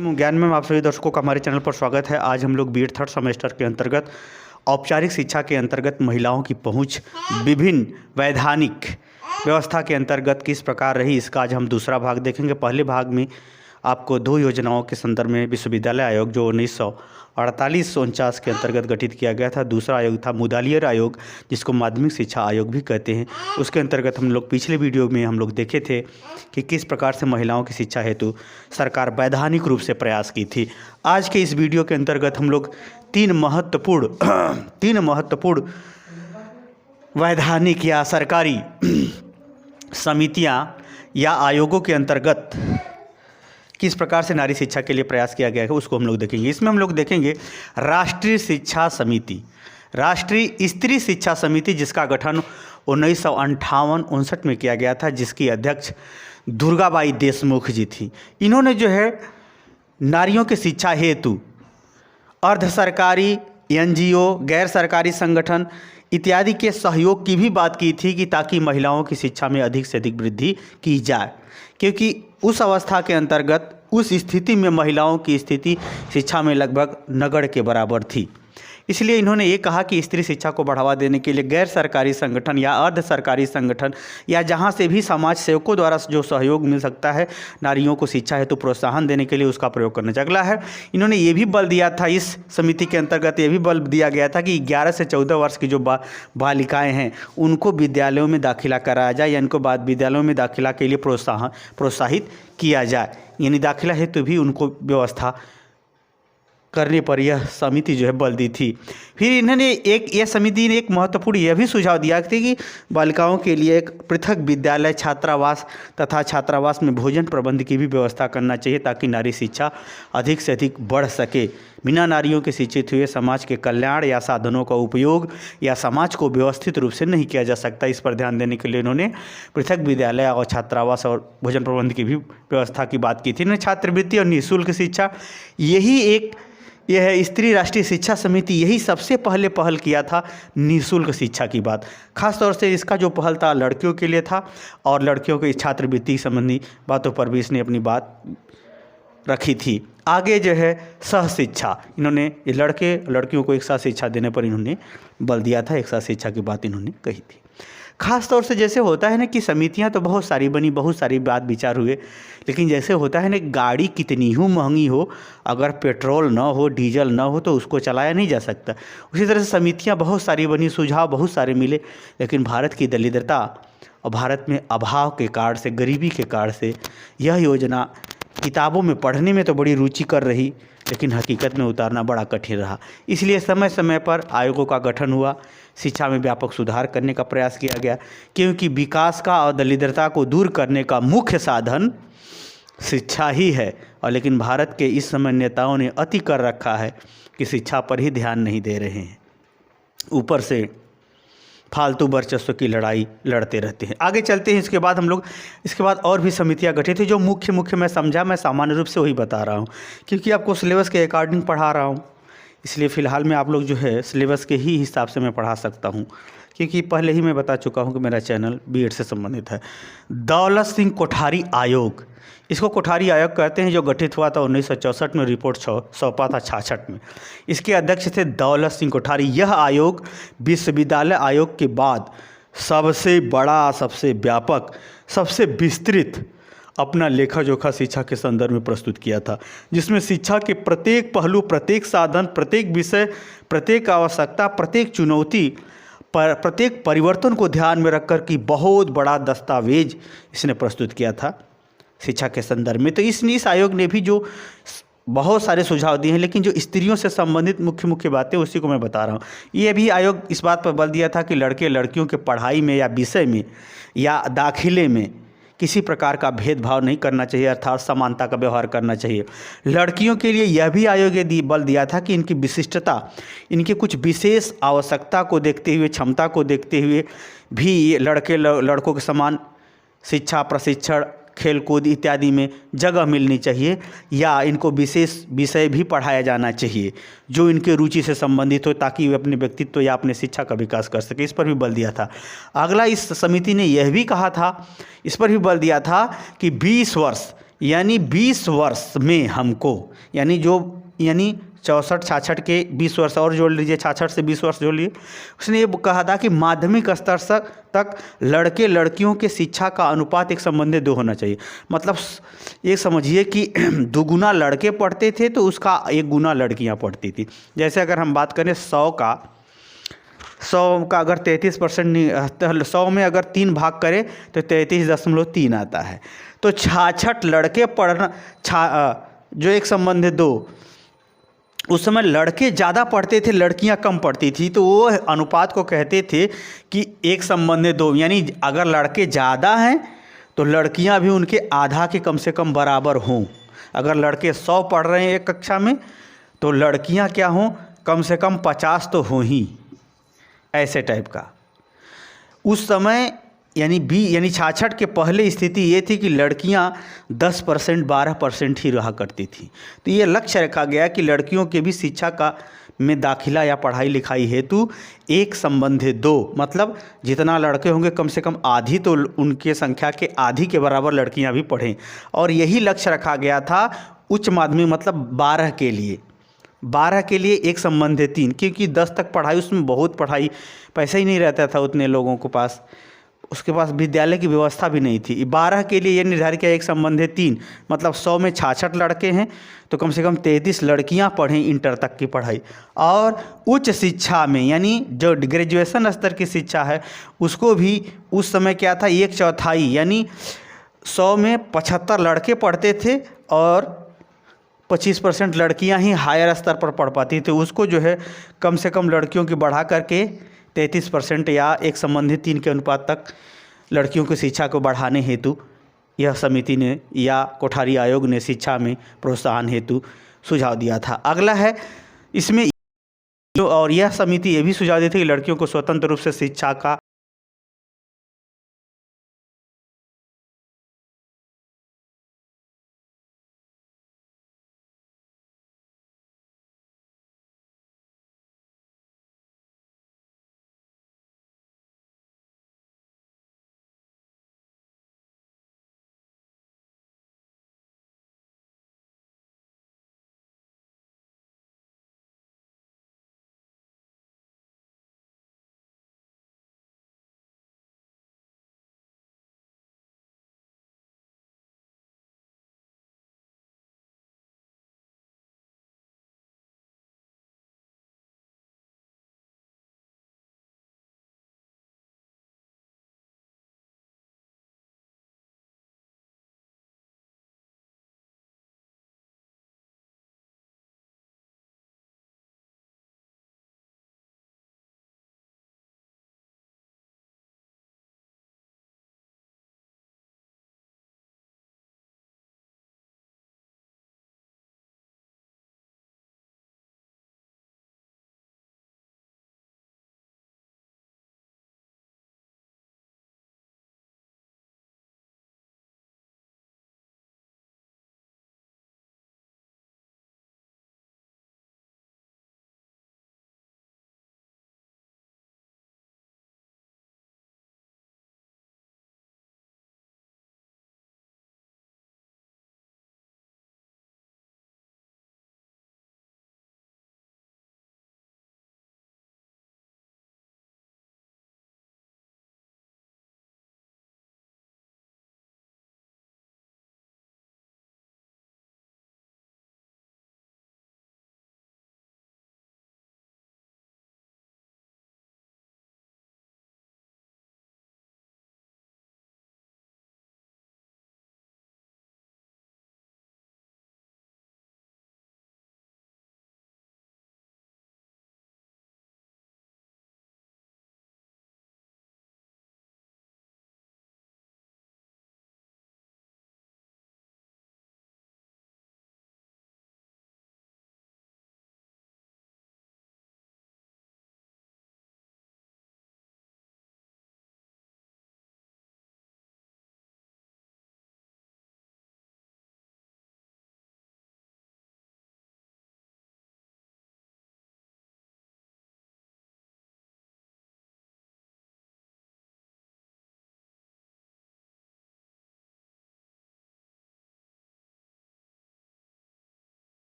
ज्ञान में आप सभी दर्शकों का हमारे चैनल पर स्वागत है। आज हम लोग बीएड थर्ड सेमेस्टर के अंतर्गत औपचारिक शिक्षा के अंतर्गत महिलाओं की पहुंच विभिन्न वैधानिक व्यवस्था के अंतर्गत किस प्रकार रही, इसका आज हम दूसरा भाग देखेंगे। पहले भाग में आपको दो योजनाओं के संदर्भ में विश्वविद्यालय आयोग जो 1948-49 के अंतर्गत गठित किया गया था, दूसरा आयोग था मुदालियर आयोग जिसको माध्यमिक शिक्षा आयोग भी कहते हैं। उसके अंतर्गत हम लोग पिछले वीडियो में हम लोग देखे थे कि किस प्रकार से महिलाओं की शिक्षा हेतु सरकार वैधानिक रूप से प्रयास की थी। आज के इस वीडियो के अंतर्गत हम लोग तीन महत्वपूर्ण वैधानिक या सरकारी समितियां या आयोगों के अंतर्गत किस प्रकार से नारी शिक्षा के लिए प्रयास किया गया है उसको हम लोग देखेंगे। इसमें हम लोग देखेंगे राष्ट्रीय शिक्षा समिति, राष्ट्रीय स्त्री शिक्षा समिति जिसका गठन 1958-59 में किया गया था, जिसकी अध्यक्ष दुर्गाबाई देशमुख जी थी। इन्होंने जो है नारियों की शिक्षा हेतु अर्ध सरकारी एनजीओ, गैर सरकारी संगठन इत्यादि के सहयोग की भी बात की थी कि ताकि महिलाओं की शिक्षा में अधिक से अधिक वृद्धि की जाए, क्योंकि उस अवस्था के अंतर्गत उस स्थिति में महिलाओं की स्थिति शिक्षा में लगभग नगण्य के बराबर थी। इसलिए इन्होंने ये कहा कि स्त्री शिक्षा को बढ़ावा देने के लिए गैर सरकारी संगठन या अर्ध सरकारी संगठन या जहाँ से भी समाज सेवकों द्वारा जो सहयोग मिल सकता है नारियों को शिक्षा हेतु प्रोत्साहन देने के लिए उसका प्रयोग करना चाहिए। अगला है, इन्होंने ये भी बल दिया था, इस समिति के अंतर्गत ये भी बल दिया गया था कि 11 से 14 वर्ष की जो बालिकाएँ हैं उनको विद्यालयों में दाखिला कराया जाए या इनको बाद विद्यालयों में दाखिला के लिए प्रोत्साहित किया जाए, यानी दाखिला हेतु भी उनको व्यवस्था करने पर यह समिति जो है बल दी थी। फिर इन्होंने यह समिति ने एक महत्वपूर्ण यह भी सुझाव दिया था कि बालिकाओं के लिए एक पृथक विद्यालय, छात्रावास तथा छात्रावास में भोजन प्रबंध की भी व्यवस्था करना चाहिए ताकि नारी शिक्षा अधिक से अधिक बढ़ सके। बिना नारियों के शिक्षित हुए समाज के कल्याण या साधनों का उपयोग या समाज को व्यवस्थित रूप से नहीं किया जा सकता। इस पर ध्यान देने के लिए इन्होंने पृथक विद्यालय और छात्रावास और भोजन प्रबंध की भी व्यवस्था की बात की थी। इन्होंने छात्रवृत्ति और निःशुल्क शिक्षा, यह स्त्री राष्ट्रीय शिक्षा समिति यही सबसे पहले पहल किया था निःशुल्क शिक्षा की बात। खास तौर से इसका जो पहल था लड़कियों के लिए था और लड़कियों के छात्रवृत्ति संबंधी बातों पर भी इसने अपनी बात रखी थी। आगे जो है सह शिक्षा, इन्होंने ये लड़कियों को एक साथ शिक्षा देने पर इन्होंने बल दिया था, एक साथ शिक्षा की बात इन्होंने कही थी। खास तौर से जैसे होता है ना कि समितियां तो बहुत सारी बनी, बहुत सारी बात विचार हुए, लेकिन जैसे होता है ना गाड़ी कितनी ही महंगी हो, अगर पेट्रोल ना हो, डीजल ना हो तो उसको चलाया नहीं जा सकता। उसी तरह से समितियां बहुत सारी बनी, सुझाव बहुत सारे मिले, लेकिन भारत की दरिद्रता और भारत में अभाव के कारण से, गरीबी के कारण से यह योजना किताबों में पढ़ने में तो बड़ी रुचिकर रही, लेकिन हकीकत में उतारना बड़ा कठिन रहा। इसलिए समय समय पर आयोगों का गठन हुआ, शिक्षा में व्यापक सुधार करने का प्रयास किया गया, क्योंकि विकास का और दरिद्रता को दूर करने का मुख्य साधन शिक्षा ही है। और लेकिन भारत के इस समय नेताओं ने अति कर रखा है कि शिक्षा पर ही ध्यान नहीं दे रहे हैं, ऊपर से फालतू वर्चस्व की लड़ाई लड़ते रहते हैं। आगे चलते हैं। इसके बाद और भी समितियां गठित थी जो मुख्य मैं सामान्य रूप से वही बता रहा हूँ, क्योंकि आपको सिलेबस के अकॉर्डिंग पढ़ा रहा हूँ, इसलिए फ़िलहाल मैं आप लोग जो है सिलेबस के ही हिसाब से मैं पढ़ा सकता हूँ, क्योंकि पहले ही मैं बता चुका हूँ कि मेरा चैनल बीएड से संबंधित है। दौलत सिंह कोठारी आयोग, इसको कोठारी आयोग कहते हैं, जो गठित हुआ था 1964 में, रिपोर्ट सौंपा था 66 में। इसके अध्यक्ष थे दौलत सिंह कोठारी। यह आयोग विश्वविद्यालय आयोग के बाद सबसे बड़ा, सबसे व्यापक, सबसे विस्तृत अपना लेखा जोखा शिक्षा के संदर्भ में प्रस्तुत किया था, जिसमें शिक्षा के प्रत्येक पहलू, प्रत्येक साधन, प्रत्येक विषय, प्रत्येक आवश्यकता, प्रत्येक चुनौती, प्रत्येक परिवर्तन को ध्यान में रखकर कि बहुत बड़ा दस्तावेज इसने प्रस्तुत किया था शिक्षा के संदर्भ में। तो इस आयोग ने भी जो बहुत सारे सुझाव दिए हैं, लेकिन जो स्त्रियों से संबंधित मुख्य बातें उसी को मैं बता रहा हूँ। ये भी आयोग इस बात पर बल दिया था कि लड़के लड़कियों के पढ़ाई में या विषय में या दाखिले में किसी प्रकार का भेदभाव नहीं करना चाहिए, अर्थात समानता का व्यवहार करना चाहिए। लड़कियों के लिए यह भी आयोग ने बल दिया था कि इनकी विशिष्टता, इनके कुछ विशेष आवश्यकता को देखते हुए, क्षमता को देखते हुए भी ये लड़कों के समान शिक्षा, प्रशिक्षण, खेलकूद इत्यादि में जगह मिलनी चाहिए, या इनको विशेष विषय भी पढ़ाया जाना चाहिए जो इनके रुचि से संबंधित हो, ताकि वे अपने व्यक्तित्व या अपने शिक्षा का विकास कर सके। इस पर भी बल दिया था। अगला, इस समिति ने यह भी कहा था, इस पर भी बल दिया था कि 20 वर्ष यानी 20 वर्ष में हमको, यानी 64-66 के 20 वर्ष और जोड़ लीजिए, 66 से 20 वर्ष जोड़ लीजिए। उसने ये कहा था कि माध्यमिक स्तर तक लड़के लड़कियों के शिक्षा का अनुपात 1:2 होना चाहिए। मतलब ये समझिए कि 2 गुना लड़के पढ़ते थे तो उसका 1 गुना लड़कियां पढ़ती थी। जैसे अगर हम बात करें 100 का अगर 33%, 100 में अगर 3 भाग करें तो 33.3 आता है। तो 66 लड़के पढ़ना, जो 1:2, उस समय लड़के ज़्यादा पढ़ते थे, लड़कियां कम पढ़ती थी, तो वो अनुपात को कहते थे कि 1:2। यानी अगर लड़के ज़्यादा हैं तो लड़कियां भी उनके आधा के कम से कम बराबर हों। अगर लड़के 100 पढ़ रहे हैं एक कक्षा में तो लड़कियां क्या हों, कम से कम 50 तो हों ही, ऐसे टाइप का। उस समय यानी 66 के पहले स्थिति ये थी कि लड़कियां 10%, 12% ही रहा करती थी। तो ये लक्ष्य रखा गया कि लड़कियों के भी शिक्षा का में दाखिला या पढ़ाई लिखाई हेतु 1:2, मतलब जितना लड़के होंगे कम से कम आधी तो उनके संख्या के आधी के बराबर लड़कियां भी पढ़ें। और यही लक्ष्य रखा गया था उच्च माध्यमिक, मतलब 12 के लिए 1:3, क्योंकि 10 तक पढ़ाई, उसमें बहुत पढ़ाई, पैसा ही नहीं रहता था उतने लोगों के पास, उसके पास विद्यालय की व्यवस्था भी नहीं थी। 12 के लिए ये निर्धारित किया 1:3, मतलब 100 में 66 लड़के हैं तो कम से कम 33 लड़कियां पढ़ें इंटर तक की पढ़ाई। और उच्च शिक्षा में, यानी जो ग्रेजुएशन स्तर की शिक्षा है उसको भी उस समय क्या था, 1/4, यानी 100 में 75 लड़के पढ़ते थे और 25% लड़कियां ही हायर स्तर पर पढ़ पाती थी। उसको जो है कम से कम लड़कियों की बढ़ा करके 33% या 1:3 के अनुपात तक लड़कियों की शिक्षा को बढ़ाने हेतु यह समिति ने या कोठारी आयोग ने शिक्षा में प्रोत्साहन हेतु सुझाव दिया था। अगला है इसमें, और यह समिति ये भी सुझाव देती है कि लड़कियों को स्वतंत्र रूप से शिक्षा का